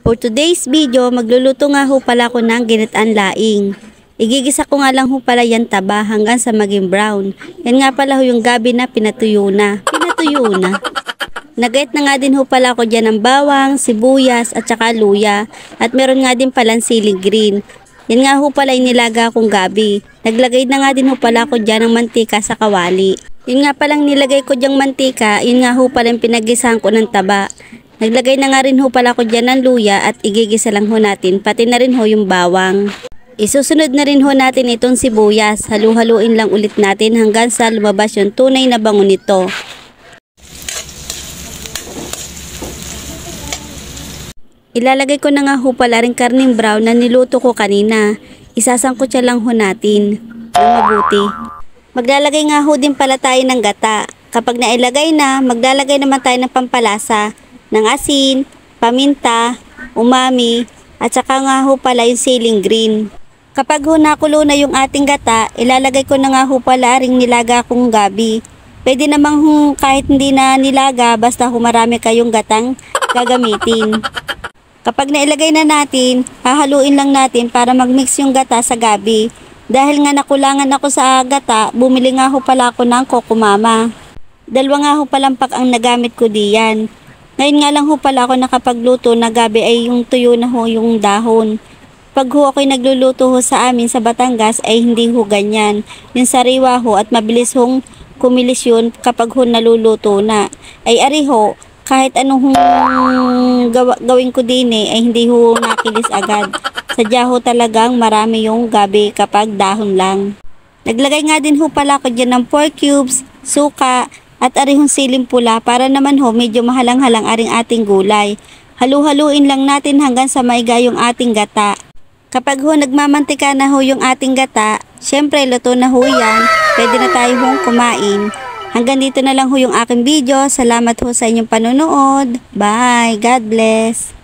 For today's video, magluluto nga ho pala ako ng ginitaan laing. Igigisa ko nga lang ho pala yan taba hanggang sa maging brown. Yan nga pala ho yung gabi na pinatuyo na. Nagayat na nga din ho pala ako dyan ng bawang, sibuyas at saka luya. At meron nga din palang siling green. Yan nga ho pala yung nilaga akong gabi. Naglagay na nga din ho pala ako dyan ng mantika sa kawali. Yun nga palang nilagay ko dyang mantika, yun nga ho pala yung pinagisahan ko ng taba. Naglagay na nga rin ho pala ako dyan ng luya at igigisa lang ho natin, pati na rin ho yung bawang. Isusunod na rin ho natin itong sibuyas. Halu-haluin lang ulit natin hanggang sa lumabas yung tunay na bango nito. Ilalagay ko na nga ho pala rin karning brown na niluto ko kanina. Isasangkot siya lang ho natin ng mabuti. Maglalagay nga ho din pala tayo ng gata. Kapag nailagay na, maglalagay naman tayo ng pampalasa, ng asin, paminta, umami, at saka nga ho pala yung siling green. Kapag ho nakulo na yung ating gata, ilalagay ko na nga ho pala ring nilaga kong gabi. Pwede namang kahit hindi na nilaga, basta ho marami kayong gatang gagamitin. Kapag nailagay na natin, hahaluin lang natin para magmix yung gata sa gabi. Dahil nga nakulangan ako sa gata, bumili nga ho pala ako ng Coco Mama. 2 nga ho palampak ang nagamit ko diyan. Ngayon nga lang ho pala ako nakapagluto na gabi ay yung tuyo na ho yung dahon. Pag ho ako'y nagluluto ho sa amin sa Batangas ay hindi ho ganyan. Yung sariwa ho at mabilis hong kumilis yun kapag ho naluluto na. Ay ari ho, kahit anong gawin ko din ay hindi ho nakilis agad. Sadya ho talagang marami yung gabi kapag dahon lang. Naglagay nga din ho pala ako dyan ng 4 cubes, suka, at arihong siling pula para naman ho medyo mahalang-halang aring ating gulay. Halu-haluin lang natin hanggang sa maiga yung ating gata. Kapag ho nagmamantika na ho yung ating gata, syempre luto na ho yan, pwede na tayo hong kumain. Hanggang dito na lang ho yung aking video. Salamat ho sa inyong panonood. Bye! God bless!